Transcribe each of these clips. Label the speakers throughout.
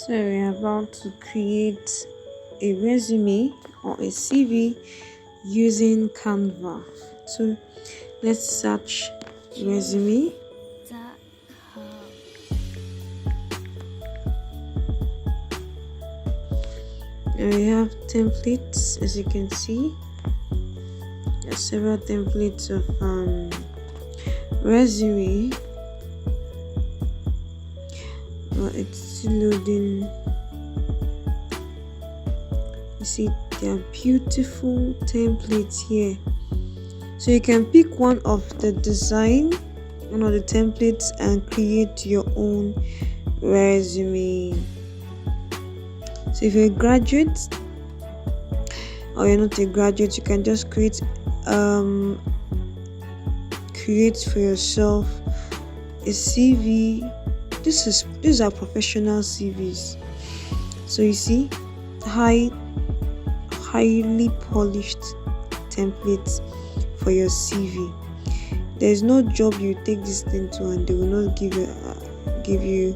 Speaker 1: So we're about to create a resume or a CV using Canva. So let's search resume. And we have templates, as you can see. There's several templates of resume, but it's still loading. You see, there are beautiful templates here. So you can pick one of the templates, and create your own resume. So if you're a graduate or you're not a graduate, you can just create for yourself a CV. These are professional CVs. So you see, highly polished templates for your CV. There's no job you take this thing to and they will not give you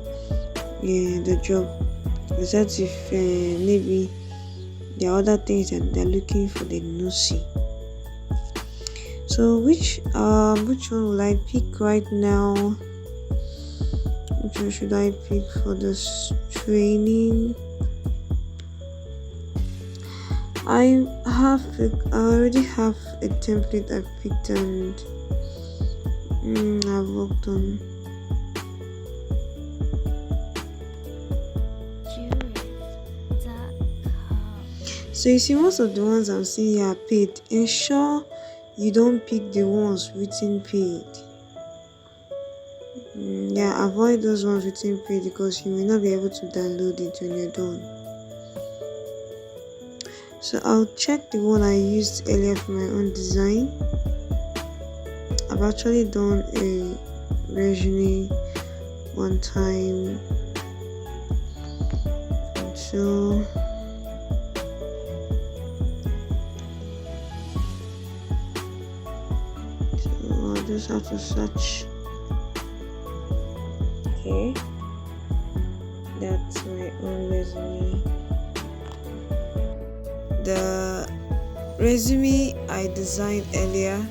Speaker 1: the job, except if maybe there are other things that they're looking for, they no see. So which one will I pick right now? Which one should I pick for this training? I already have a template I've picked and I've worked on. So you see, most of the ones I'm seeing here are paid. Ensure you don't pick the ones written paid. Avoid those ones written paid because you may not be able to download it when you're done. So I'll check the one I used earlier for my own design. I've actually done a resume one time. So I'll just have to search. Okay, that's my own resume. The resume I designed earlier,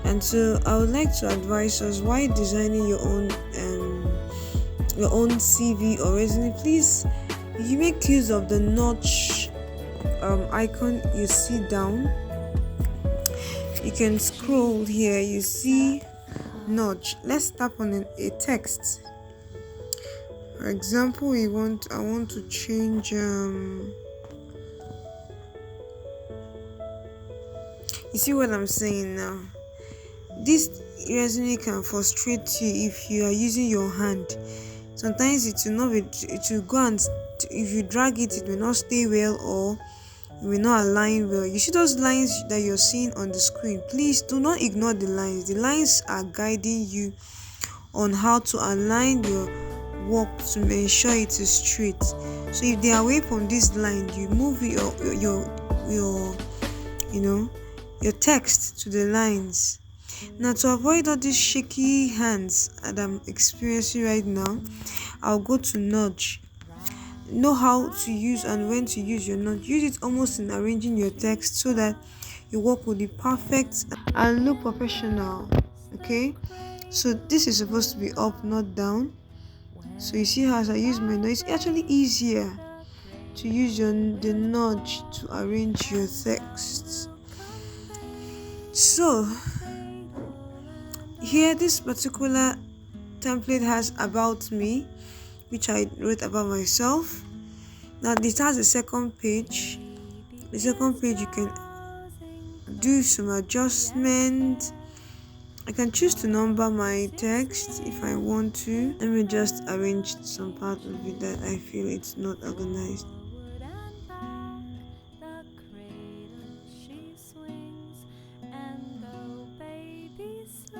Speaker 1: and so I would like to advise us, while designing your own CV or resume, please you make use of the notch icon you see down. You can scroll here, you see notch. Let's tap on a text. For example, I want to change you see what I'm saying now? This resume can frustrate you if you are using your hand. Sometimes it will go, and if you drag it, it will not stay well, or it will not align well. You see those lines that you're seeing on the screen? Please do not ignore the lines. The lines are guiding you on how to align your work to ensure it is straight. So if they are away from this line, you move your text to the lines. Now, to avoid all these shaky hands that I'm experiencing right now, I'll go to nudge. Know how to use and when to use your nudge. Use it almost in arranging your text so that your work will be perfect and look professional. Okay, so this is supposed to be up, not down. So you see how as I use my nudge, it's actually easier to use the nudge to arrange your text. So here, this particular template has about me, which I wrote about myself. Now this has a second page. The second page, you can do some adjustment. I can choose to number my text if I want to. Let me just arrange some part of it that I feel it's not organized.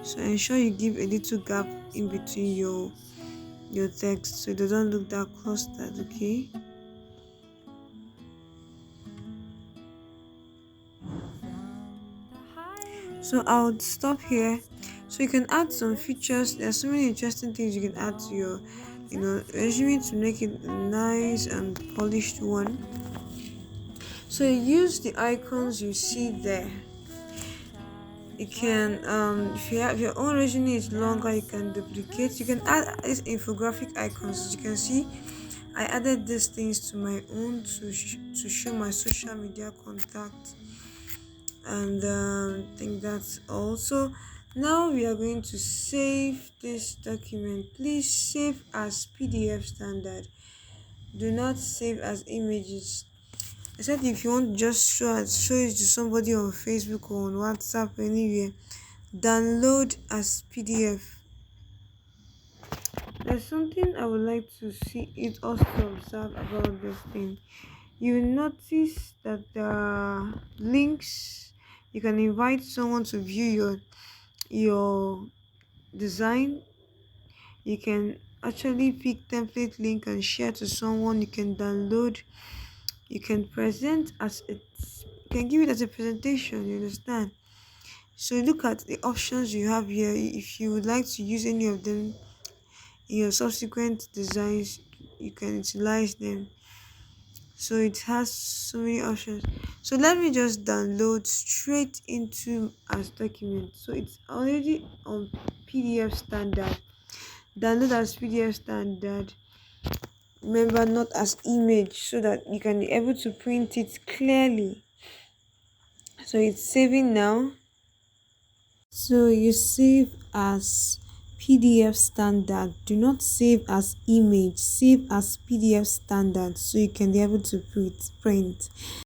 Speaker 1: So ensure you give a little gap in between your text so it doesn't look that clustered. Okay. So I'll stop here. So you can add some features. There's so many interesting things you can add to your resume to make it a nice and polished one. So you use the icons you see there. You can, if you have your own resume is longer, you can duplicate. You can add these infographic icons. As you can see, I added these things to my own to show my social media contact, and I think that's all. So now we are going to save this document. Please save as PDF standard. Do not save as images. Except if you want to just show it to somebody on Facebook or on WhatsApp anywhere. Download as PDF. There's something I would like to see it also observe about this thing. You will notice that there are links. You can invite someone to view your design. You can actually pick template link and share to someone. You can download. You can present as it. You can give it as a presentation. You understand? So look at the options you have here. If you would like to use any of them in your subsequent designs, you can utilize them. So it has so many options. So let me just download straight into as document. So it's already on PDF standard. Download as PDF standard. Remember, not as image, so that you can be able to print it clearly. So it's saving now. So you save as PDF standard. Do not save as image. Save as PDF standard so you can be able to print.